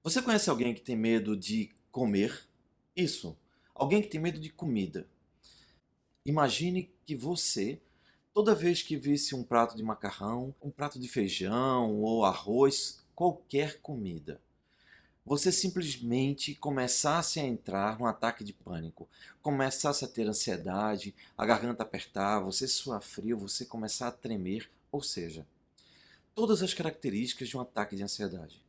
Você conhece alguém que tem medo de comer? Isso, alguém que tem medo de comida. Imagine que você, toda vez que visse um prato de macarrão, um prato de feijão ou arroz, qualquer comida, você simplesmente começasse a entrar num ataque de pânico, começasse a ter ansiedade, a garganta apertar, você suar frio, você começar a tremer, ou seja, todas as características de um ataque de ansiedade.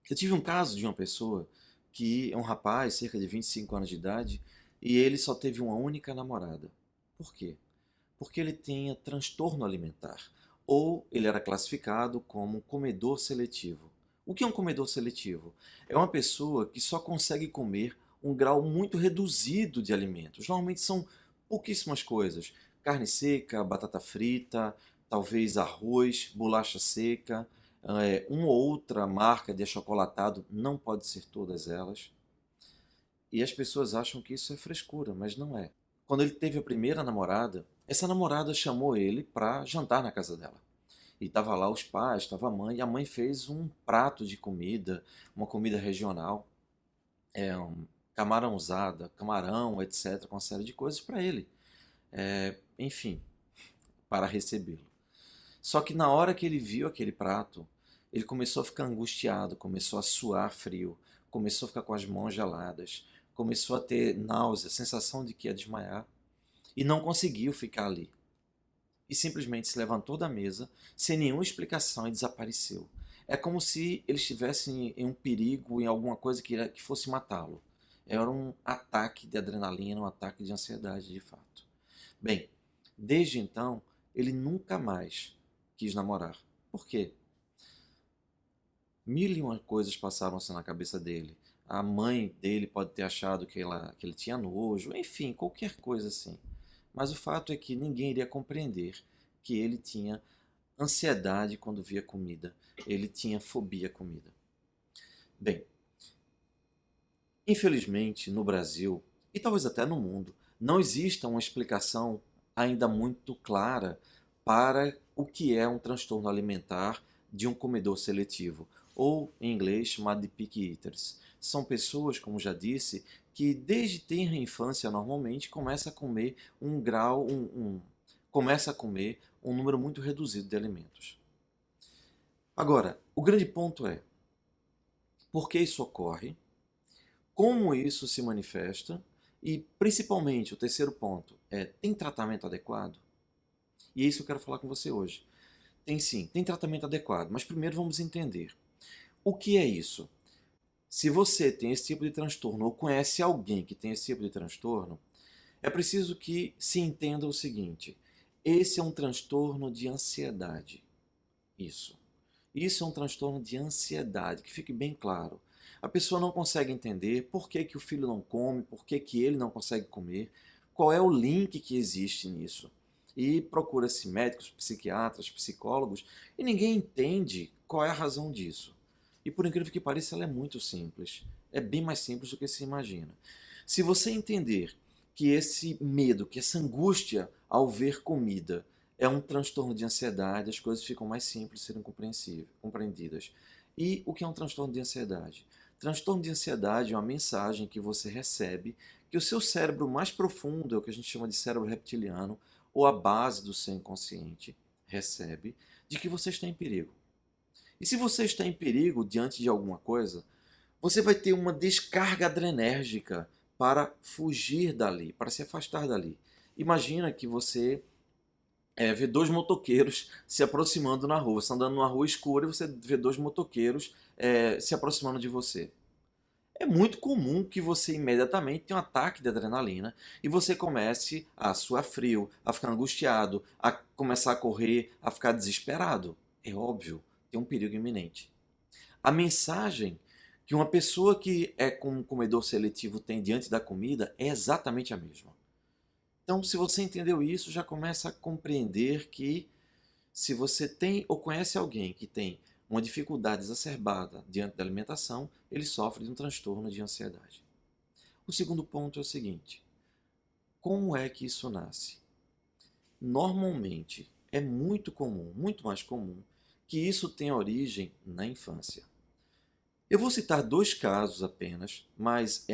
Eu tive um caso de uma pessoa que é um rapaz, cerca de 25 anos de idade, e ele só teve uma única namorada. Por quê? Porque ele tinha transtorno alimentar, ou ele era classificado como um comedor seletivo. O que é um comedor seletivo? É uma pessoa que só consegue comer um grau muito reduzido de alimentos. Normalmente são pouquíssimas coisas: carne seca, batata frita, talvez arroz, bolacha seca, uma ou outra marca de achocolatado, não pode ser todas elas. E as pessoas acham que isso é frescura, mas não é. Quando ele teve a primeira namorada, essa namorada chamou ele para jantar na casa dela. E tava lá os pais, tava a mãe, e a mãe fez um prato de comida, uma comida regional, camarãozada, camarão, etc., com uma série de coisas para ele. Enfim, para recebê-lo. Só que na hora que ele viu aquele prato, ele começou a ficar angustiado, começou a suar frio, começou a ficar com as mãos geladas, começou a ter náusea, sensação de que ia desmaiar, e não conseguiu ficar ali. E simplesmente se levantou da mesa, sem nenhuma explicação, e desapareceu. É como se ele estivesse em um perigo, em alguma coisa que fosse matá-lo. Era um ataque de adrenalina, um ataque de ansiedade, de fato. Bem, desde então, ele nunca mais quis namorar. Por quê? Mil e uma coisas passaram-se na cabeça dele. A mãe dele pode ter achado que ele tinha nojo, enfim, qualquer coisa assim. Mas o fato é que ninguém iria compreender que ele tinha ansiedade quando via comida, ele tinha fobia à comida. Bem, infelizmente no Brasil, e talvez até no mundo, não exista uma explicação ainda muito clara para o que é um transtorno alimentar de um comedor seletivo, ou em inglês chamado de picky eaters. São pessoas, como já disse, que desde tenra infância normalmente começa a comer um número muito reduzido de alimentos. Agora, o grande ponto é: por que isso ocorre? Como isso se manifesta? E, principalmente, o terceiro ponto é: tem tratamento adequado? E é isso que eu quero falar com você hoje. Tem sim, tem tratamento adequado, mas primeiro vamos entender o que é isso. Se você tem esse tipo de transtorno ou conhece alguém que tem esse tipo de transtorno, é preciso que se entenda o seguinte: esse é um transtorno de ansiedade. Isso. Isso é um transtorno de ansiedade, que fique bem claro. A pessoa não consegue entender por que, que o filho não come, por que, que ele não consegue comer, qual é o link que existe nisso. E procura-se médicos, psiquiatras, psicólogos, e ninguém entende qual é a razão disso. E por incrível que pareça, ela é muito simples. É bem mais simples do que se imagina. Se você entender que esse medo, que essa angústia ao ver comida, é um transtorno de ansiedade, as coisas ficam mais simples de serem compreendidas. E o que é um transtorno de ansiedade? Transtorno de ansiedade é uma mensagem que você recebe que o seu cérebro mais profundo, é o que a gente chama de cérebro reptiliano, ou a base do seu inconsciente, recebe de que você está em perigo. E se você está em perigo diante de alguma coisa, você vai ter uma descarga adrenérgica para fugir dali, para se afastar dali. Imagina que você vê dois motoqueiros se aproximando na rua. Você está andando numa rua escura e você vê dois motoqueiros se aproximando de você. É muito comum que você imediatamente tenha um ataque de adrenalina e você comece a suar frio, a ficar angustiado, a começar a correr, a ficar desesperado. É óbvio, tem um perigo iminente. A mensagem que uma pessoa que é com um comedor seletivo tem diante da comida é exatamente a mesma. Então, se você entendeu isso, já começa a compreender que se você tem ou conhece alguém que tem uma dificuldade exacerbada diante da alimentação, ele sofre de um transtorno de ansiedade. O segundo ponto é o seguinte: como é que isso nasce? Normalmente, é muito comum, muito mais comum, que isso tenha origem na infância. Eu vou citar dois casos apenas, mas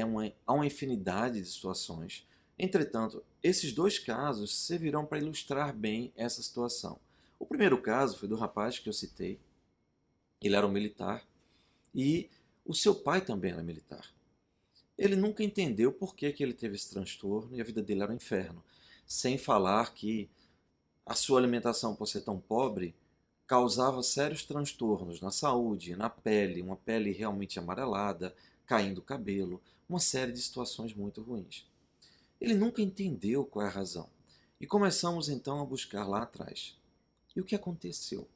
há uma infinidade de situações. Entretanto, esses dois casos servirão para ilustrar bem essa situação. O primeiro caso foi do rapaz que eu citei. Ele era um militar e o seu pai também era militar. Ele nunca entendeu por que ele teve esse transtorno e a vida dele era um inferno. Sem falar que a sua alimentação, por ser tão pobre, causava sérios transtornos na saúde, na pele, uma pele realmente amarelada, caindo o cabelo, uma série de situações muito ruins. Ele nunca entendeu qual é a razão. E começamos então a buscar lá atrás. E o que aconteceu?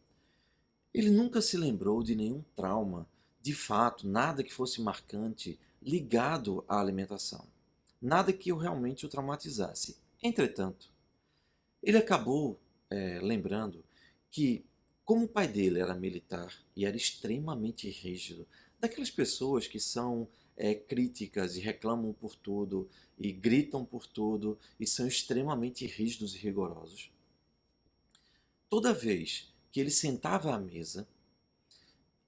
Ele nunca se lembrou de nenhum trauma, de fato, nada que fosse marcante ligado à alimentação. Nada que eu realmente o traumatizasse. Entretanto, ele acabou lembrando que, como o pai dele era militar e era extremamente rígido, daquelas pessoas que são críticas e reclamam por tudo e gritam por tudo e são extremamente rígidos e rigorosos, toda vez que ele sentava à mesa,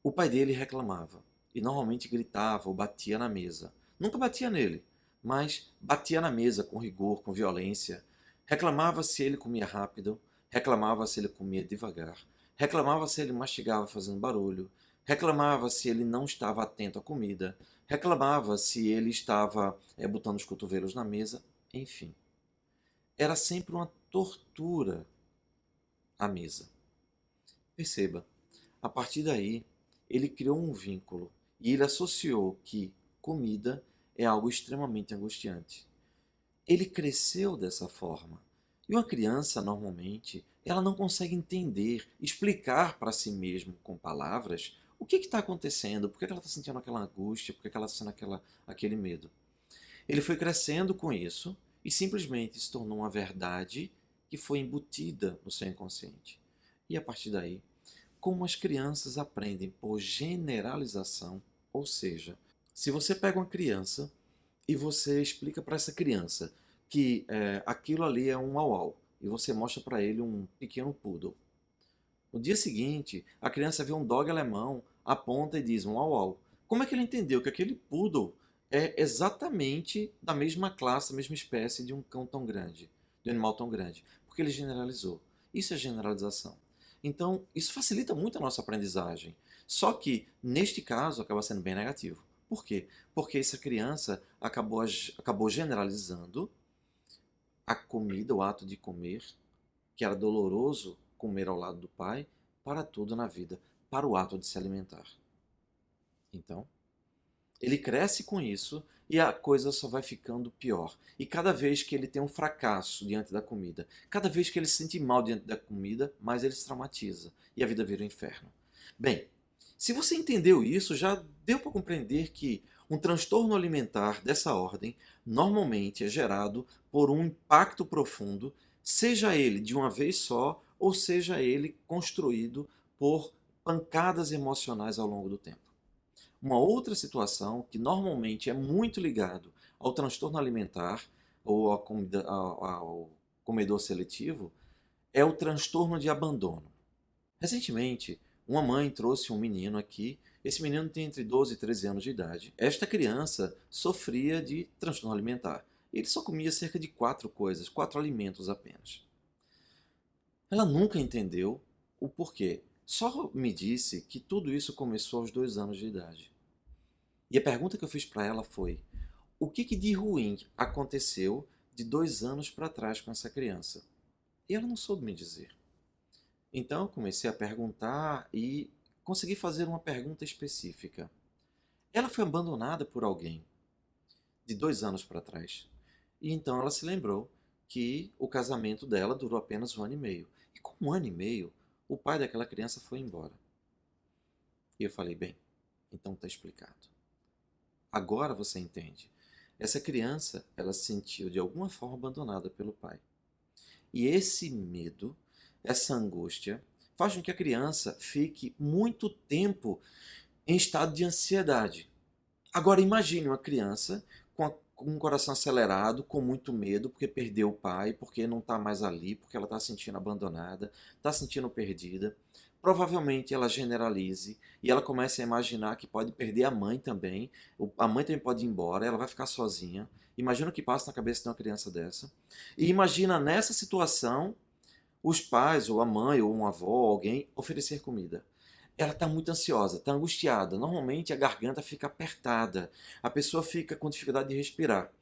o pai dele reclamava e normalmente gritava ou batia na mesa. Nunca batia nele, mas batia na mesa com rigor, com violência. Reclamava se ele comia rápido, reclamava se ele comia devagar, reclamava se ele mastigava fazendo barulho, reclamava se ele não estava atento à comida, reclamava se ele estava botando os cotovelos na mesa, enfim. Era sempre uma tortura à mesa. Perceba, a partir daí, ele criou um vínculo e ele associou que comida é algo extremamente angustiante. Ele cresceu dessa forma. E uma criança, normalmente, ela não consegue entender, explicar para si mesma com palavras o que está acontecendo, por que ela está sentindo aquela angústia, por que ela está sentindo aquele medo. Ele foi crescendo com isso e simplesmente se tornou uma verdade que foi embutida no seu inconsciente. E a partir daí, como as crianças aprendem por generalização, ou seja, se você pega uma criança e você explica para essa criança que aquilo ali é um au-au e você mostra para ele um pequeno poodle. No dia seguinte, a criança vê um dog alemão, aponta e diz um au-au. Como é que ele entendeu que aquele poodle é exatamente da mesma classe, da mesma espécie de um cão tão grande, de um animal tão grande? Porque ele generalizou. Isso é generalização. Então, isso facilita muito a nossa aprendizagem. Só que, neste caso, acaba sendo bem negativo. Por quê? Porque essa criança acabou generalizando a comida, o ato de comer, que era doloroso comer ao lado do pai, para tudo na vida, para o ato de se alimentar. Então, ele cresce com isso e a coisa só vai ficando pior. E cada vez que ele tem um fracasso diante da comida, cada vez que ele se sente mal diante da comida, mais ele se traumatiza e a vida vira um inferno. Bem, se você entendeu isso, já deu para compreender que um transtorno alimentar dessa ordem normalmente é gerado por um impacto profundo, seja ele de uma vez só ou seja ele construído por pancadas emocionais ao longo do tempo. Uma outra situação que normalmente é muito ligado ao transtorno alimentar ou ao comedor seletivo é o transtorno de abandono. Recentemente, uma mãe trouxe um menino aqui. Esse menino tem entre 12 e 13 anos de idade. Esta criança sofria de transtorno alimentar. Ele só comia cerca de 4 coisas, 4 alimentos apenas. Ela nunca entendeu o porquê. Só me disse que tudo isso começou aos 2 anos de idade. E a pergunta que eu fiz para ela foi: o que de ruim aconteceu de 2 anos para trás com essa criança? E ela não soube me dizer. Então eu comecei a perguntar e consegui fazer uma pergunta específica. Ela foi abandonada por alguém de 2 anos para trás. E então ela se lembrou que o casamento dela durou apenas 1 ano e meio. E com 1 ano e meio, o pai daquela criança foi embora. E eu falei: bem, então está explicado. Agora você entende. Essa criança, ela se sentiu de alguma forma abandonada pelo pai. E esse medo, essa angústia, faz com que a criança fique muito tempo em estado de ansiedade. Agora imagine uma criança com um coração acelerado, com muito medo, porque perdeu o pai, porque não está mais ali, porque ela está se sentindo abandonada, está se sentindo perdida. provavelmente ela generalize e ela comece a imaginar que pode perder a mãe também, a mãe também pode ir embora, ela vai ficar sozinha. Imagina o que passa na cabeça de uma criança dessa. E imagina nessa situação os pais, ou a mãe, ou um avô, alguém oferecer comida. Ela está muito ansiosa, está angustiada. Normalmente a garganta fica apertada, a pessoa fica com dificuldade de respirar.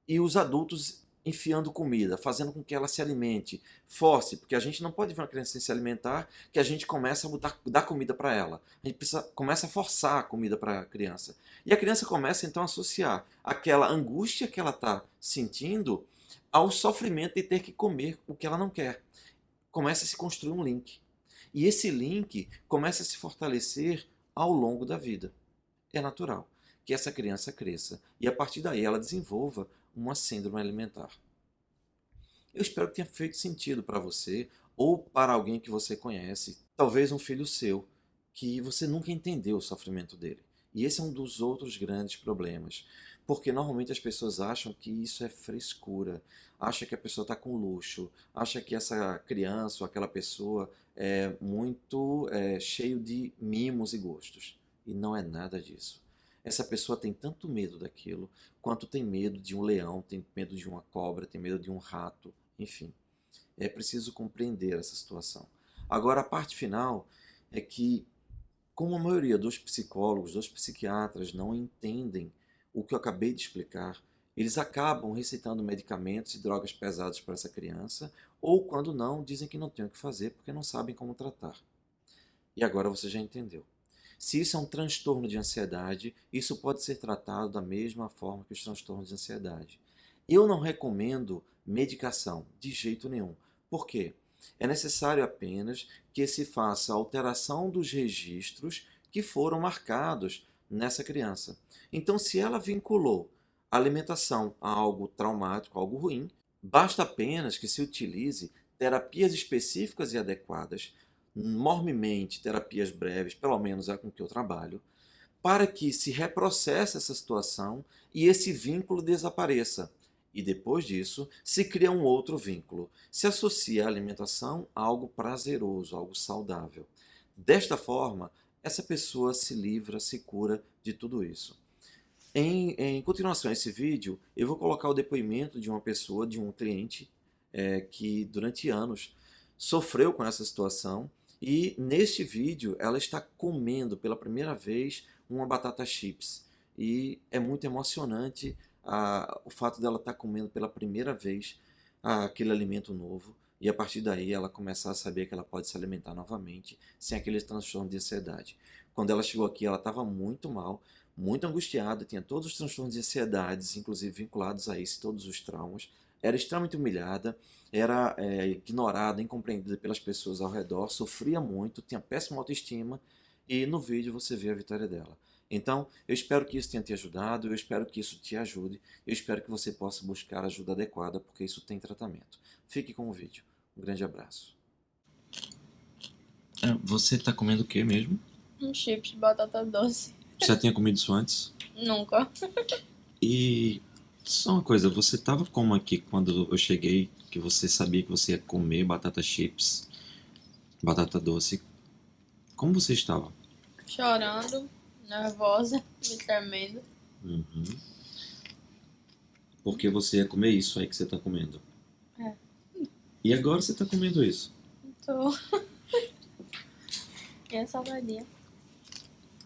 E os adultos enfiando comida, fazendo com que ela se alimente, force, porque a gente não pode ver uma criança sem se alimentar, que a gente começa a dar comida para ela. A gente começa a forçar a comida para a criança. E a criança começa então a associar aquela angústia que ela está sentindo ao sofrimento de ter que comer o que ela não quer. Começa a se construir um link. E esse link começa a se fortalecer ao longo da vida. É natural que essa criança cresça e a partir daí ela desenvolva uma síndrome alimentar. Eu espero que tenha feito sentido para você ou para alguém que você conhece, talvez um filho seu, que você nunca entendeu o sofrimento dele. E esse é um dos outros grandes problemas, porque normalmente as pessoas acham que isso é frescura, acha que a pessoa está com luxo, acha que essa criança ou aquela pessoa é muito cheio de mimos e gostos. E não é nada disso. Essa pessoa tem tanto medo daquilo, quanto tem medo de um leão, tem medo de uma cobra, tem medo de um rato, enfim. É preciso compreender essa situação. Agora, a parte final é que, como a maioria dos psicólogos, dos psiquiatras não entendem o que eu acabei de explicar, eles acabam receitando medicamentos e drogas pesadas para essa criança, ou quando não, dizem que não tem o que fazer porque não sabem como tratar. E agora você já entendeu. Se isso é um transtorno de ansiedade, isso pode ser tratado da mesma forma que os transtornos de ansiedade. Eu não recomendo medicação de jeito nenhum. Por quê? É necessário apenas que se faça a alteração dos registros que foram marcados nessa criança. Então, se ela vinculou a alimentação a algo traumático, algo ruim, basta apenas que se utilize terapias específicas e adequadas, normalmente terapias breves, pelo menos é com que eu trabalho, para que se reprocesse essa situação e esse vínculo desapareça. E depois disso, se cria um outro vínculo. Se associa a alimentação a algo prazeroso, algo saudável. Desta forma, essa pessoa se livra, se cura de tudo isso. Em continuação a esse vídeo, eu vou colocar o depoimento de uma pessoa, de um cliente, que durante anos sofreu com essa situação e neste vídeo ela está comendo pela primeira vez uma batata chips. E é muito emocionante o fato dela estar comendo pela primeira vez aquele alimento novo. E a partir daí ela começar a saber que ela pode se alimentar novamente sem aquele transtorno de ansiedade. Quando ela chegou aqui, ela estava muito mal, muito angustiada, tinha todos os transtornos de ansiedades, inclusive vinculados a isso, todos os traumas. Era extremamente humilhada, era ignorada, incompreendida pelas pessoas ao redor, sofria muito, tinha péssima autoestima e no vídeo você vê a vitória dela. Então, eu espero que isso tenha te ajudado, eu espero que isso te ajude, eu espero que você possa buscar a ajuda adequada, porque isso tem tratamento. Fique com o vídeo. Um grande abraço. Você está comendo o que mesmo? Um chips de batata doce. Você já tinha comido isso antes? Nunca. E só uma coisa, você tava como aqui quando eu cheguei, que você sabia que você ia comer batata chips, batata doce. Como você estava? Chorando, nervosa, me tremendo. Uhum. Porque você ia comer isso aí que você tá comendo. É. E agora você tá comendo isso. Tô. E é salgadinha.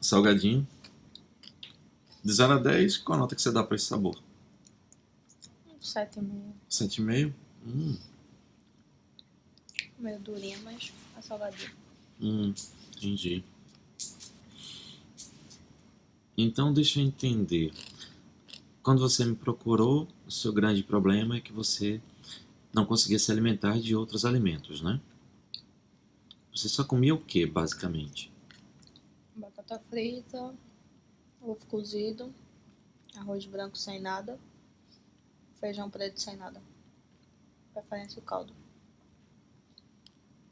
Salgadinho. De 0 a 10, qual a nota que você dá pra esse sabor? 7,5. 7,5? Meio durinha, mas é salgadinha. Entendi. Então deixa eu entender. Quando você me procurou, o seu grande problema é que você não conseguia se alimentar de outros alimentos, né? Você só comia o que, basicamente? Batata frita, ovo cozido, arroz branco sem nada, feijão preto sem nada. Preferência o caldo.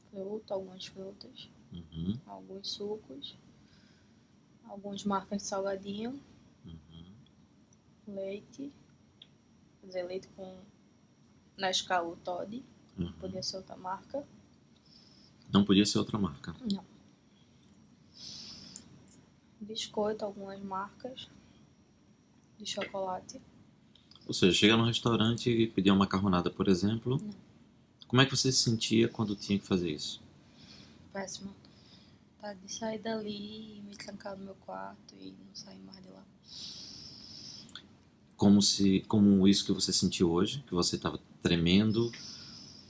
Fruta, algumas frutas, alguns sucos, alguns marcas de salgadinho, leite, quer dizer, leite com Nescau Toddy, podia ser outra marca, Não podia ser outra marca. Não. Biscoito, algumas marcas de chocolate. Ou seja, chega no restaurante e pedir uma macarronada, por exemplo. Não. Como é que você se sentia quando tinha que fazer isso? Péssimo. Tá de sair dali e me trancar no meu quarto e não sair mais de lá. Como isso que você sentiu hoje, que você estava tremendo,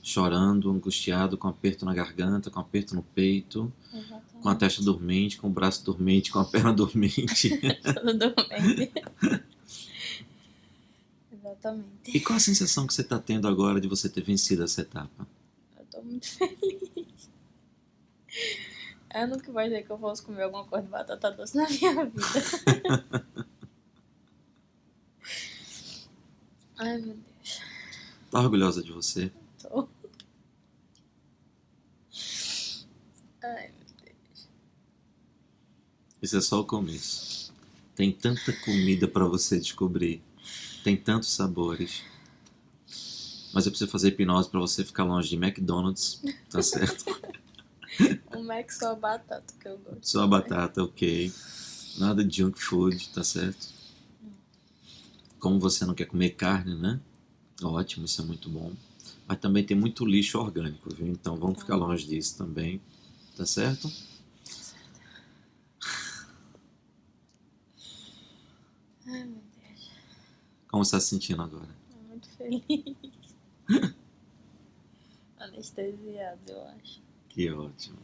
chorando, angustiado, com aperto na garganta, com aperto no peito, Exatamente. com a testa dormente, com o braço dormente, com a perna dormente. Tudo dormente. Exatamente. E qual a sensação que você está tendo agora de você ter vencido essa etapa? Eu tô muito feliz. Eu nunca imaginei que eu fosse comer alguma coisa de batata doce na minha vida. Ai, meu Deus. Tá orgulhosa de você? Tô. Ai, meu Deus. Isso é só o começo. Tem tanta comida para você descobrir. Tem tantos sabores. Mas eu preciso fazer hipnose para você ficar longe de McDonald's, tá certo? O Mac só a batata que eu gosto. Só a batata, ok. Nada de junk food, tá certo? Como você não quer comer carne, né? Ótimo, isso é muito bom. Mas também tem muito lixo orgânico, viu? Então vamos ficar longe disso também, tá certo? Ai, meu Deus. Como você está se sentindo agora? Tô muito feliz. Anestesiado, eu acho. Que ótimo.